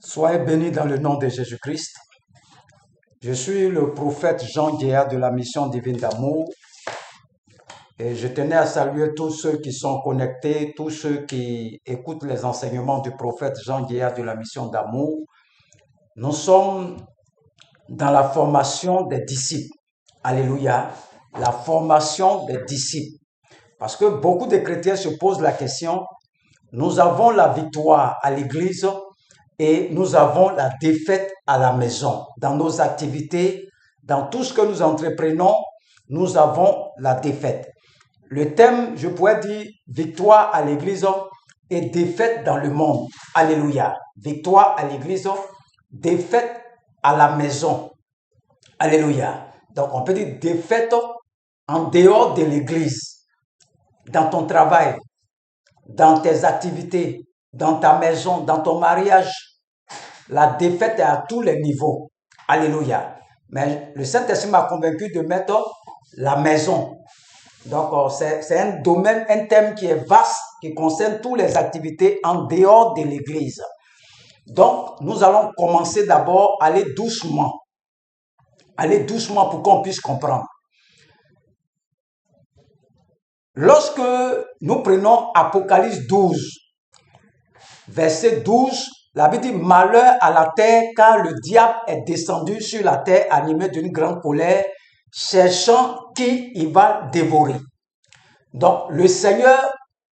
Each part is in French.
Soyez bénis dans le nom de Jésus-Christ. Je suis le prophète Jean Guéa de la mission divine d'amour et je tenais à saluer tous ceux qui sont connectés, tous ceux qui écoutent les enseignements du prophète Jean Guéa de la mission d'amour. Nous sommes dans la formation des disciples. Alléluia. La formation des disciples. Parce que beaucoup de chrétiens se posent la question, nous avons la victoire à l'église et nous avons la défaite à la maison. Dans nos activités, dans tout ce que nous entreprenons, nous avons la défaite. Le thème, je pourrais dire, victoire à l'église et défaite dans le monde. Alléluia. Victoire à l'église, défaite à la maison. Alléluia. Donc, on peut dire défaite en dehors de l'église, dans ton travail, dans tes activités, dans ta maison, dans ton mariage. La défaite est à tous les niveaux. Alléluia. Mais le Saint-Esprit m'a convaincu de mettre la maison. Donc, c'est un domaine, un thème qui est vaste, qui concerne toutes les activités en dehors de l'église. Donc, nous allons commencer d'abord à aller doucement. Aller doucement pour qu'on puisse comprendre. Lorsque nous prenons Apocalypse 12, verset 12, la Bible dit « Malheur à la terre, car le diable est descendu sur la terre animé d'une grande colère, cherchant qui il va dévorer. » Donc, le Seigneur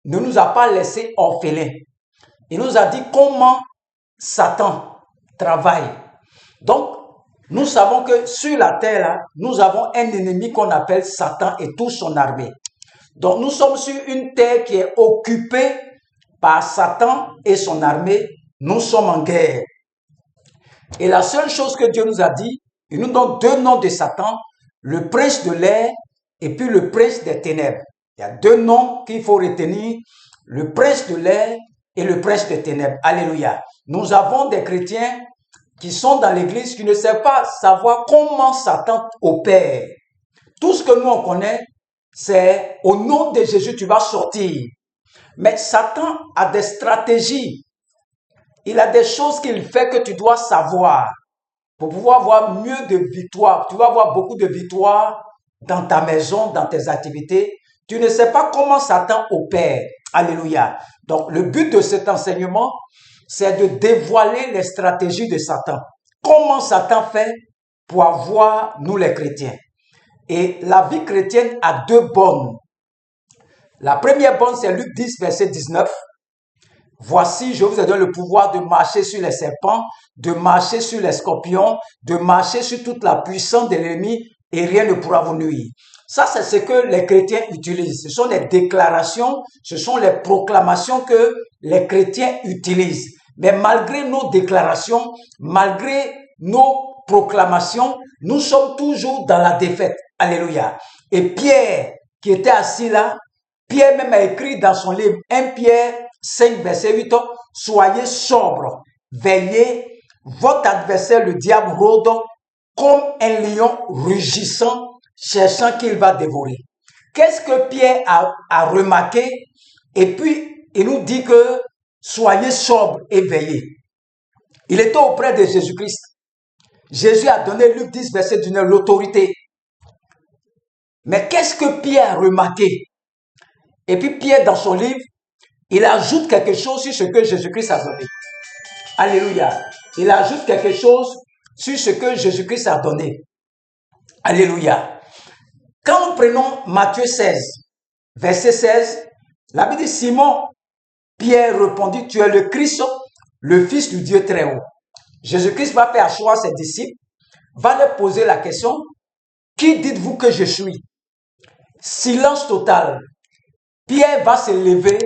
ne nous a pas laissés orphelins. Il nous a dit comment Satan travaille. Donc, nous savons que sur la terre, là, nous avons un ennemi qu'on appelle Satan et toute son armée. Donc, nous sommes sur une terre qui est occupée par Satan et son armée. Nous sommes en guerre. Et la seule chose que Dieu nous a dit, il nous donne deux noms de Satan, le prince de l'air et puis le prince des ténèbres. Il y a deux noms qu'il faut retenir, le prince de l'air et le prince des ténèbres. Alléluia. Nous avons des chrétiens qui sont dans l'église qui ne savent pas savoir comment Satan opère. Tout ce que nous on connaît, c'est au nom de Jésus, tu vas sortir. Mais Satan a des stratégies. Il a des choses qu'il fait que tu dois savoir pour pouvoir avoir mieux de victoires. Tu vas avoir beaucoup de victoires dans ta maison, dans tes activités. Tu ne sais pas comment Satan opère. Alléluia. Donc, le but de cet enseignement, c'est de dévoiler les stratégies de Satan. Comment Satan fait pour avoir, nous les chrétiens. Et la vie chrétienne a deux bonnes. La première bonne, c'est Luc 10, verset 19. Voici, je vous ai donné le pouvoir de marcher sur les serpents, de marcher sur les scorpions, de marcher sur toute la puissance de l'ennemi et rien ne pourra vous nuire. Ça, c'est ce que les chrétiens utilisent. Ce sont les déclarations, ce sont les proclamations que les chrétiens utilisent. Mais malgré nos déclarations, malgré nos proclamations, nous sommes toujours dans la défaite. Alléluia. Et Pierre, qui était assis là, Pierre même a écrit dans son livre 1 Pierre 5, verset 8, « Soyez sobres, veillez, votre adversaire le diable rôde comme un lion rugissant, cherchant qu'il va dévorer. » Qu'est-ce que Pierre a remarqué? Et puis, il nous dit que soyez sobres et veillez. Il était auprès de Jésus-Christ. Jésus a donné, Luc 10, verset 19, l'autorité. Mais qu'est-ce que Pierre a remarqué? Et puis Pierre, dans son livre, il ajoute quelque chose sur ce que Jésus-Christ a donné. Alléluia. Il ajoute quelque chose sur ce que Jésus-Christ a donné. Alléluia. Quand nous prenons Matthieu 16, verset 16, la Bible dit, Simon, Pierre répondit, tu es le Christ, le Fils du Dieu très haut. Jésus-Christ va faire asseoir ses disciples, va leur poser la question, qui dites-vous que je suis? Silence total. Pierre va se lever,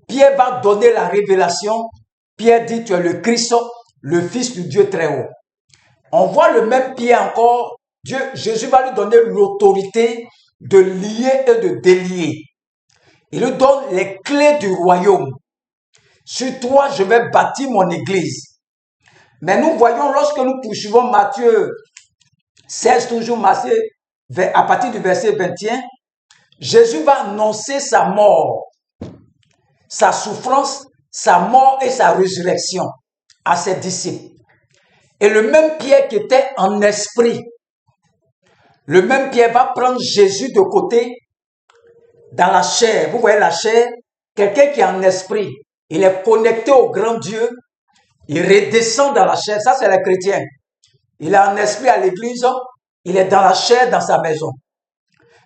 Pierre va donner la révélation. Pierre dit, tu es le Christ, le Fils du Dieu très haut. On voit le même Pierre encore. Jésus va lui donner l'autorité de lier et de délier. Il lui donne les clés du royaume. Sur toi, je vais bâtir mon église. Mais nous voyons, lorsque nous poursuivons Matthieu 16, toujours à partir du verset 21, Jésus va annoncer sa mort, sa souffrance, sa mort et sa résurrection. à ses disciples. Et le même Pierre qui était en esprit, le même Pierre va prendre Jésus de côté dans la chair. Vous voyez la chair, quelqu'un qui est en esprit, il est connecté au grand Dieu, il redescend dans la chair. Ça, c'est le chrétien. Il est en esprit à l'église, il est dans la chair dans sa maison.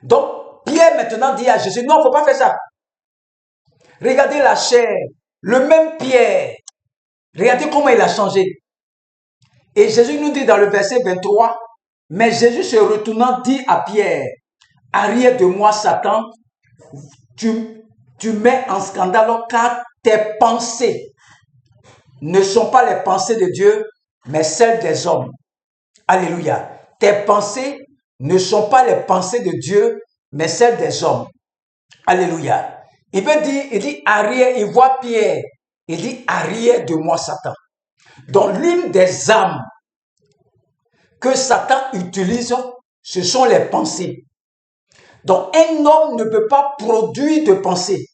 Donc, Pierre maintenant dit à Jésus, non, il ne faut pas faire ça. Regardez la chair, le même Pierre, regardez comment il a changé. Et Jésus nous dit dans le verset 23, mais Jésus se retournant dit à Pierre, arrière de moi Satan, tu mets en scandale car tes pensées ne sont pas les pensées de Dieu, mais celles des hommes. Alléluia. Tes pensées ne sont pas les pensées de Dieu, mais celles des hommes. Alléluia. Il dit arrière, il voit Pierre. Il dit arrière de moi Satan. Donc l'une des armes que Satan utilise, ce sont les pensées. Donc un homme ne peut pas produire de pensée.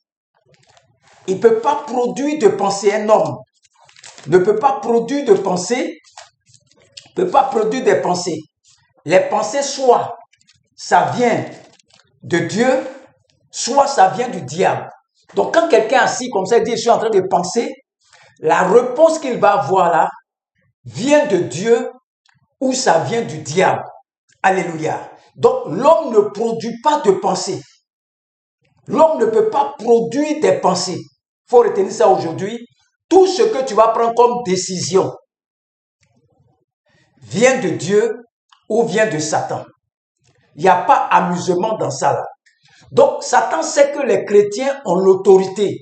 Il ne peut pas produire de pensée. Un homme ne peut pas produire de pensée, ne peut pas produire des pensées. Les pensées, soit ça vient de Dieu, soit ça vient du diable. Donc quand quelqu'un assis comme ça dit, je suis en train de penser, la réponse qu'il va avoir là vient de Dieu ou ça vient du diable. Alléluia. Donc l'homme ne produit pas de pensée. L'homme ne peut pas produire des pensées. Il faut retenir ça aujourd'hui. Tout ce que tu vas prendre comme décision vient de Dieu ou vient de Satan. Il n'y a pas amusement dans ça là. Donc Satan sait que les chrétiens ont l'autorité.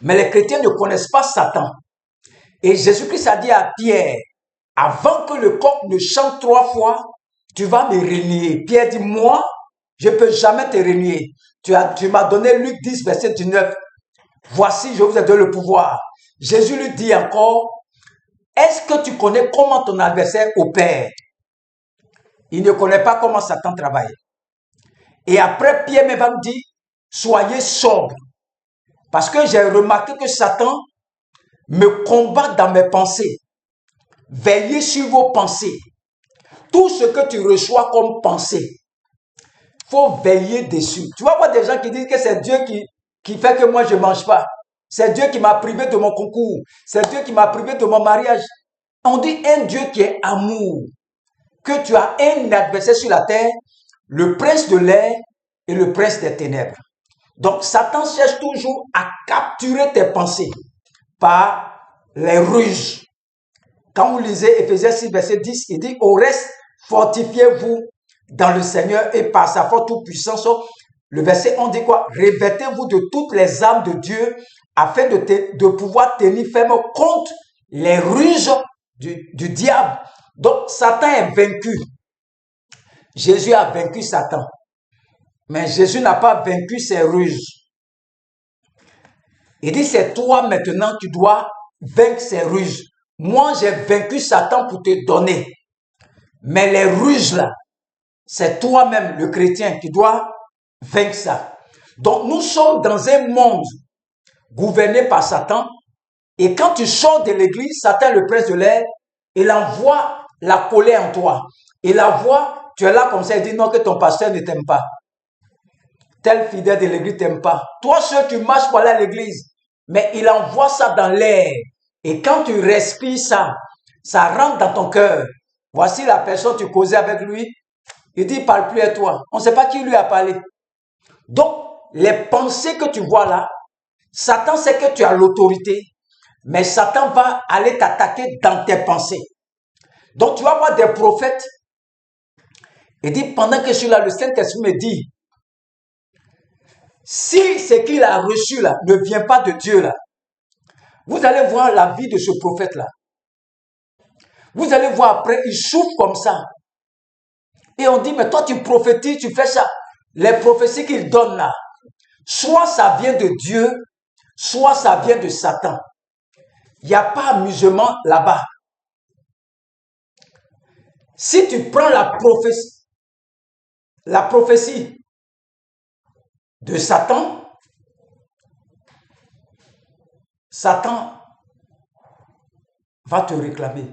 Mais les chrétiens ne connaissent pas Satan. Et Jésus-Christ a dit à Pierre, avant que le coq ne chante 3 fois, tu vas me renier. Pierre dit, moi, je ne peux jamais te renier. Tu m'as donné Luc 10, verset 19. Voici, je vous ai donné le pouvoir. Jésus lui dit encore, est-ce que tu connais comment ton adversaire opère? Il ne connaît pas comment Satan travaille. Et après, Pierre me va me dire, soyez sobre. Parce que j'ai remarqué que Satan me combat dans mes pensées. Veillez sur vos pensées. Tout ce que tu reçois comme pensée, il faut veiller dessus. Tu vas voir des gens qui disent que c'est Dieu qui fait que moi je ne mange pas. C'est Dieu qui m'a privé de mon concours. C'est Dieu qui m'a privé de mon mariage. On dit un Dieu qui est amour. Que tu as un adversaire sur la terre, le prince de l'air et le prince des ténèbres. Donc Satan cherche toujours à capturer tes pensées par les ruses. Quand vous lisez Éphésiens 6, verset 10, il dit, au reste, fortifiez-vous dans le Seigneur et par sa forte puissance. Le verset 11 dit quoi? Revêtez-vous de toutes les armes de Dieu afin de pouvoir tenir ferme contre les ruses du diable. Donc, Satan est vaincu. Jésus a vaincu Satan. Mais Jésus n'a pas vaincu ses ruses. Il dit, c'est toi maintenant qui dois vaincre ses ruses. Moi, j'ai vaincu Satan pour te donner. Mais les ruses là, c'est toi-même, le chrétien, qui doit vaincre ça. Donc, nous sommes dans un monde gouverné par Satan. Et quand tu sors de l'église, Satan, le prince de l'air, il envoie la colère en toi. Il envoie, tu es là comme ça, il dit non, que ton pasteur ne t'aime pas. Tel fidèle de l'église ne t'aime pas. Toi, seul, tu marches pour aller à l'église. Mais il envoie ça dans l'air. Et quand tu respires ça, ça rentre dans ton cœur. Voici la personne, tu causais avec lui. Il dit, il ne parle plus à toi. On ne sait pas qui lui a parlé. Donc, les pensées que tu vois là, Satan sait que tu as l'autorité, mais Satan va aller t'attaquer dans tes pensées. Donc, tu vas voir des prophètes. Il dit, pendant que je suis là, le Saint-Esprit me dit, si ce qu'il a reçu là ne vient pas de Dieu là, vous allez voir la vie de ce prophète là. Vous allez voir après, il souffre comme ça. Et on dit, mais toi tu prophétises, tu fais ça. Les prophéties qu'il donne là, soit ça vient de Dieu, soit ça vient de Satan. Il n'y a pas amusement là-bas. Si tu prends la prophétie de Satan va te réclamer.